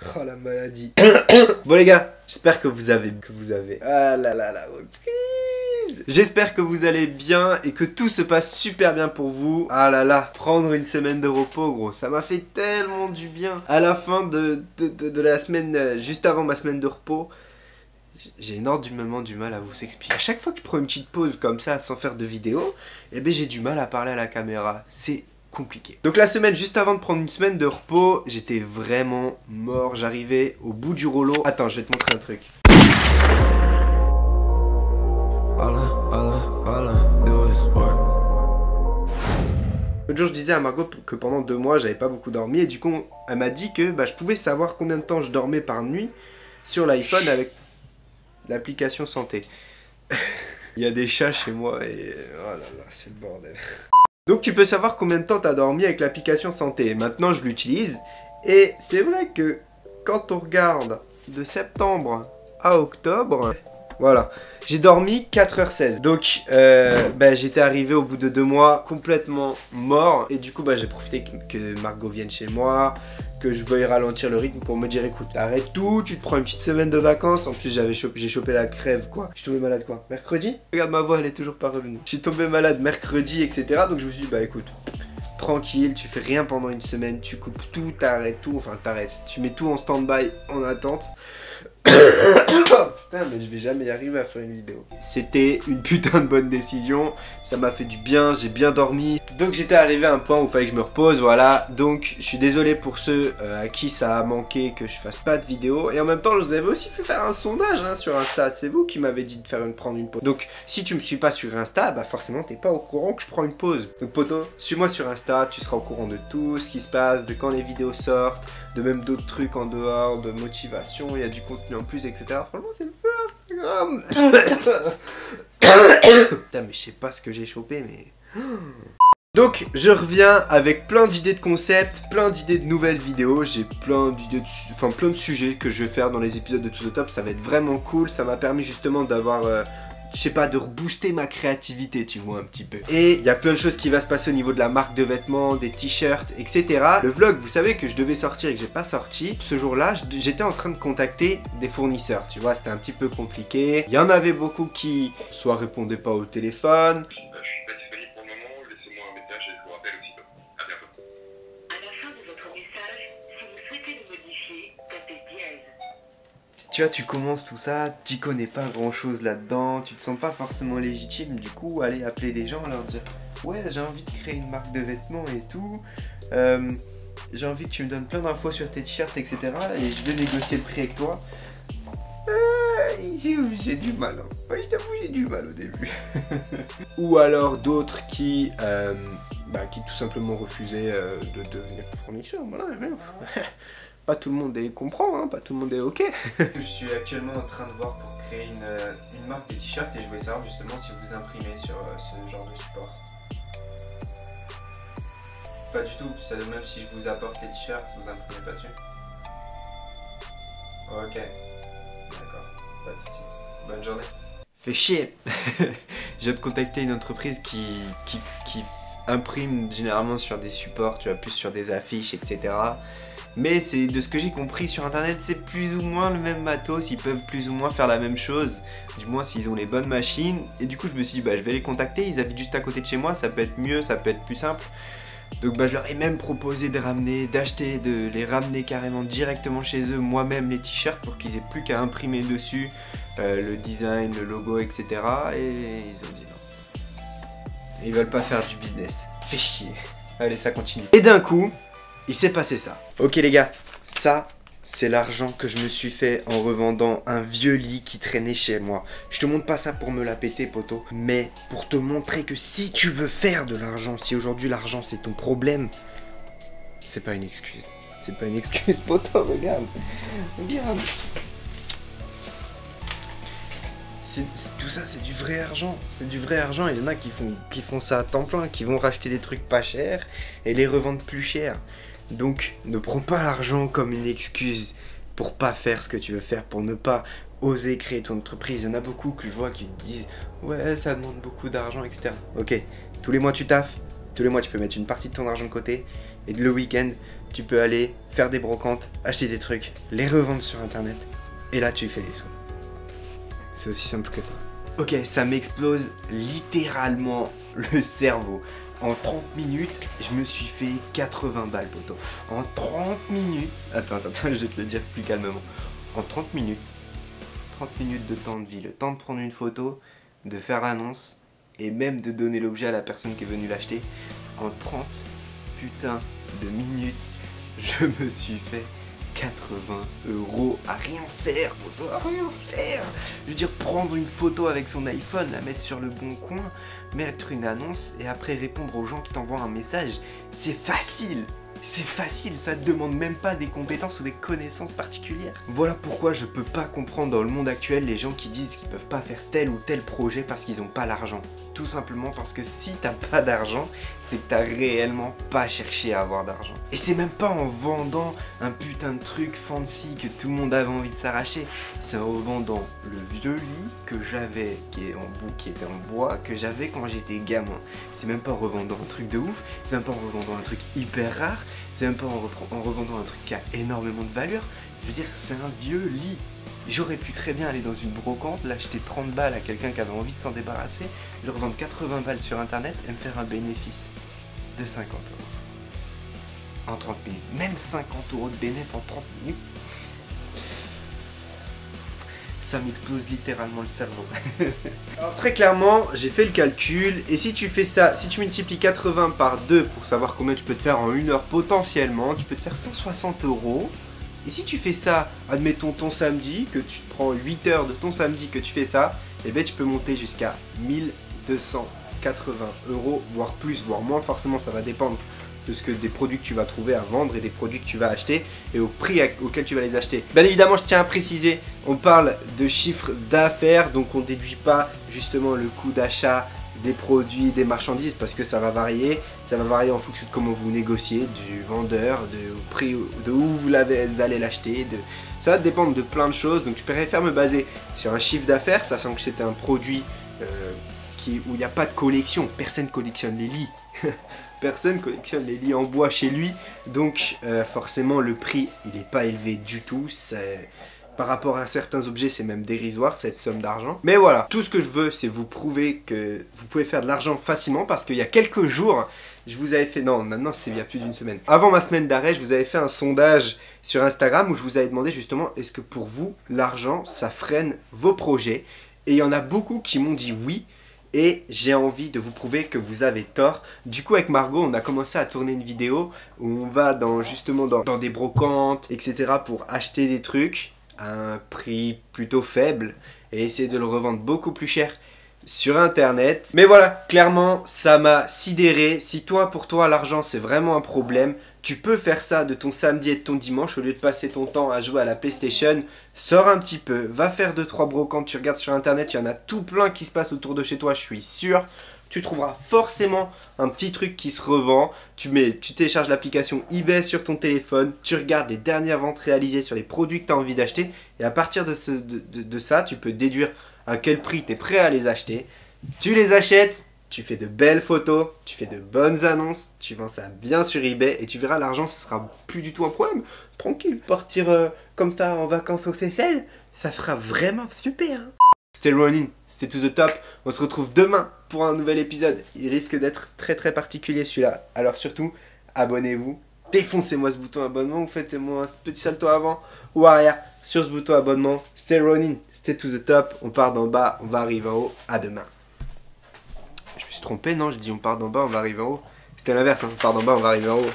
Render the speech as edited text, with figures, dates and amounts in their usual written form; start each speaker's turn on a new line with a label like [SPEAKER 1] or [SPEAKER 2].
[SPEAKER 1] Oh la maladie. Bon les gars, j'espère que vous avez... Ah là là, la reprise. J'espère que vous allez bien et que tout se passe super bien pour vous. Ah là là, prendre une semaine de repos gros, ça m'a fait tellement du bien. À la fin de la semaine, juste avant ma semaine de repos, j'ai énormément du mal à vous expliquer. À chaque fois que je prends une petite pause comme ça sans faire de vidéo, eh ben j'ai du mal à parler à la caméra. C'est compliqué. Donc la semaine juste avant de prendre une semaine de repos, j'étais vraiment mort. J'arrivais au bout du rouleau. Attends, je vais te montrer un truc. L'autre jour je disais à Margot que pendant 2 mois j'avais pas beaucoup dormi et du coup elle m'a dit que je pouvais savoir combien de temps je dormais par nuit sur l'iPhone avec l'application santé. Il y a des chats chez moi et oh là là, c'est le bordel. Donc tu peux savoir combien de temps tu as dormi avec l'application santé. Maintenant je l'utilise et c'est vrai que quand on regarde de septembre à octobre, voilà, j'ai dormi 4h16. Donc j'étais arrivé au bout de 2 mois complètement mort. Et du coup j'ai profité que Margot vienne chez moi, que je veuille ralentir le rythme pour me dire écoute, arrête tout, tu te prends une petite semaine de vacances. En plus j'ai chopé la crève quoi. Je suis tombé malade quoi, mercredi. Regarde ma voix, elle est toujours pas revenue. Je suis tombé malade mercredi etc. Donc je me suis dit écoute, tranquille, tu fais rien pendant une semaine, tu coupes tout, t'arrêtes tout, enfin t'arrêtes, tu mets tout en stand-by, en attente. Putain mais je vais jamais y arriver à faire une vidéo. C'était une putain de bonne décision, ça m'a fait du bien, j'ai bien dormi. Donc j'étais arrivé à un point où il fallait que je me repose, voilà. Donc je suis désolé pour ceux à qui ça a manqué que je fasse pas de vidéo. Et en même temps je vous avais aussi fait faire un sondage sur Insta, c'est vous qui m'avez dit de prendre une pause. Donc si tu me suis pas sur Insta, forcément t'es pas au courant que je prends une pause. Donc poto, suis-moi sur Insta, tu seras au courant de tout ce qui se passe, de quand les vidéos sortent, de même d'autres trucs en dehors, de motivation, il y a du contenu en plus, etc. Franchement, c'est le feu Instagram. Putain, mais je sais pas ce que j'ai chopé, mais... Donc, je reviens avec plein d'idées de concepts, plein d'idées de nouvelles vidéos. J'ai plein d'idées, plein de sujets que je vais faire dans les épisodes de Tout au Top. Ça va être vraiment cool. Ça m'a permis justement d'avoir... je sais pas, de rebooster ma créativité, tu vois, un petit peu. Et il y a plein de choses qui va se passer au niveau de la marque de vêtements, des t-shirts, etc. Le vlog, vous savez que je devais sortir et que j'ai pas sorti. Ce jour-là, j'étais en train de contacter des fournisseurs, tu vois, c'était un petit peu compliqué. Il y en avait beaucoup qui soit répondaient pas au téléphone.
[SPEAKER 2] Je suis pas disponible pour le moment, laissez-moi un message et je vous rappelle aussitôt. À bientôt.
[SPEAKER 3] À la fin de votre message, si vous souhaitez le modifier, tapez dièse.
[SPEAKER 1] Tu vois, tu commences tout ça, tu connais pas grand chose là-dedans, tu te sens pas forcément légitime, du coup, aller appeler des gens, leur dire ouais, j'ai envie de créer une marque de vêtements et tout, j'ai envie que tu me donnes plein d'infos sur tes t-shirts, etc. et je vais négocier le prix avec toi. J'ai du mal, hein. Ouais, je t'avoue, j'ai du mal au début. Ou alors d'autres qui tout simplement refusaient de devenir fournisseur, voilà, rien. Pas tout le monde comprend, hein, pas tout le monde est ok. Je suis actuellement en train de voir pour créer une marque de t-shirts et je voulais savoir justement si vous imprimez sur ce genre de support. Pas du tout, même si je vous apporte les t-shirts, vous imprimez pas dessus. Ok, d'accord, pas de soucis. Bonne journée. Fais chier. Je viens de contacter une entreprise qui imprime généralement sur des supports, tu vois, plus sur des affiches, etc. Mais c'est de ce que j'ai compris sur internet, c'est plus ou moins le même matos, ils peuvent plus ou moins faire la même chose, du moins s'ils ont les bonnes machines. Et du coup je me suis dit je vais les contacter, ils habitent juste à côté de chez moi, ça peut être mieux, ça peut être plus simple. Donc je leur ai même proposé de les ramener carrément directement chez eux, moi-même les t-shirts, pour qu'ils aient plus qu'à imprimer dessus le design, le logo, etc. Et ils ont dit non. Ils veulent pas faire du business, fais chier. Allez, ça continue. Et d'un coup, il s'est passé ça. Ok les gars, ça c'est l'argent que je me suis fait en revendant un vieux lit qui traînait chez moi. Je te montre pas ça pour me la péter poto, mais pour te montrer que si tu veux faire de l'argent, si aujourd'hui l'argent c'est ton problème, c'est pas une excuse. C'est pas une excuse poto, regarde. Regarde. Tout ça c'est du vrai argent, c'est du vrai argent. Il y en a qui font ça à temps plein, qui vont racheter des trucs pas chers et les revendre plus cher. Donc ne prends pas l'argent comme une excuse pour pas faire ce que tu veux faire, pour ne pas oser créer ton entreprise. Il y en a beaucoup que je vois qui te disent ouais ça demande beaucoup d'argent, etc. Ok, tous les mois tu taffes, tous les mois tu peux mettre une partie de ton argent de côté et le week-end tu peux aller faire des brocantes, acheter des trucs, les revendre sur internet, et là tu fais des sous. C'est aussi simple que ça. Ok, ça m'explose littéralement le cerveau. En 30 minutes, je me suis fait 80 balles, poto. En 30 minutes... Attends, je vais te le dire plus calmement. En 30 minutes de temps de vie, le temps de prendre une photo, de faire l'annonce, et même de donner l'objet à la personne qui est venue l'acheter. En 30 putain de minutes, je me suis fait 80 € à rien faire, poto, à rien faire. Je veux dire, prendre une photo avec son iPhone, la mettre sur le bon coin, mettre une annonce et après répondre aux gens qui t'envoient un message, c'est facile. C'est facile, ça te demande même pas des compétences ou des connaissances particulières. Voilà pourquoi je peux pas comprendre dans le monde actuel les gens qui disent qu'ils peuvent pas faire tel ou tel projet parce qu'ils ont pas l'argent. Tout simplement parce que si t'as pas d'argent, c'est que t'as réellement pas cherché à avoir d'argent. Et c'est même pas en vendant un putain de truc fancy que tout le monde avait envie de s'arracher. C'est en revendant le vieux lit que j'avais, qui était en bois, que j'avais quand j'étais gamin. C'est même pas en revendant un truc de ouf, c'est même pas en revendant un truc hyper rare, c'est même pas en revendant un truc qui a énormément de valeur. Je veux dire, c'est un vieux lit. J'aurais pu très bien aller dans une brocante, l'acheter 30 balles à quelqu'un qui avait envie de s'en débarrasser, le revendre 80 balles sur internet et me faire un bénéfice de 50 € en 30 minutes. Même 50 € de bénéfice en 30 minutes, ça m'explose littéralement le cerveau. Alors très clairement, j'ai fait le calcul, et si tu fais ça, si tu multiplies 80 par 2 pour savoir combien tu peux te faire en 1 heure potentiellement, tu peux te faire 160 €. Et si tu fais ça, admettons ton samedi, que tu te prends 8 heures de ton samedi que tu fais ça, et bien tu peux monter jusqu'à 1280 €, voire plus, voire moins, forcément ça va dépendre de ce que des produits que tu vas trouver à vendre et des produits que tu vas acheter et au prix auquel tu vas les acheter. Bien évidemment, je tiens à préciser, on parle de chiffre d'affaires, donc on déduit pas justement le coût d'achat des produits, des marchandises, parce que ça va varier en fonction de comment vous négociez, du vendeur, du prix, de où vous allez l'acheter, ça va dépendre de plein de choses, donc je préfère me baser sur un chiffre d'affaires, sachant que c'était un produit où il n'y a pas de collection, personne collectionne les lits. Personne collectionne les lits en bois chez lui, donc forcément le prix il n'est pas élevé du tout, par rapport à certains objets c'est même dérisoire cette somme d'argent. Mais voilà, tout ce que je veux c'est vous prouver que vous pouvez faire de l'argent facilement, parce qu'il y a quelques jours, je vous avais fait, non maintenant c'est il y a plus d'une semaine, avant ma semaine d'arrêt je vous avais fait un sondage sur Instagram où je vous avais demandé justement est-ce que pour vous l'argent ça freine vos projets, et il y en a beaucoup qui m'ont dit oui. Et j'ai envie de vous prouver que vous avez tort. Du coup avec Margot on a commencé à tourner une vidéo où on va justement dans des brocantes etc. pour acheter des trucs à un prix plutôt faible et essayer de le revendre beaucoup plus cher sur internet. Mais voilà, clairement ça m'a sidéré. Si pour toi l'argent c'est vraiment un problème, tu peux faire ça de ton samedi et de ton dimanche. Au lieu de passer ton temps à jouer à la PlayStation, sors un petit peu, va faire 2-3 brocantes, tu regardes sur internet, il y en a tout plein qui se passe autour de chez toi, je suis sûr. Tu trouveras forcément un petit truc qui se revend. Tu télécharges l'application eBay sur ton téléphone, tu regardes les dernières ventes réalisées sur les produits que tu as envie d'acheter, et à partir de ça, tu peux déduire à quel prix tu es prêt à les acheter. Tu les achètes, tu fais de belles photos, tu fais de bonnes annonces, tu vends ça bien sur eBay et tu verras, l'argent ce sera plus du tout un problème. Tranquille, partir comme ça en vacances au Seychelles, ça sera vraiment super. Hein. C'était Ronin, c'était To The Top. On se retrouve demain pour un nouvel épisode. Il risque d'être très très particulier celui-là. Alors surtout, abonnez-vous, défoncez-moi ce bouton abonnement, ou faites-moi un petit salto avant ou arrière sur ce bouton abonnement. C'était Ronin, c'était To The Top. On part d'en bas, on va arriver en haut. À demain. Je me suis trompé, non, je dis on part d'en bas, on va arriver en haut. C'était l'inverse, hein. On part d'en bas, on va arriver en haut.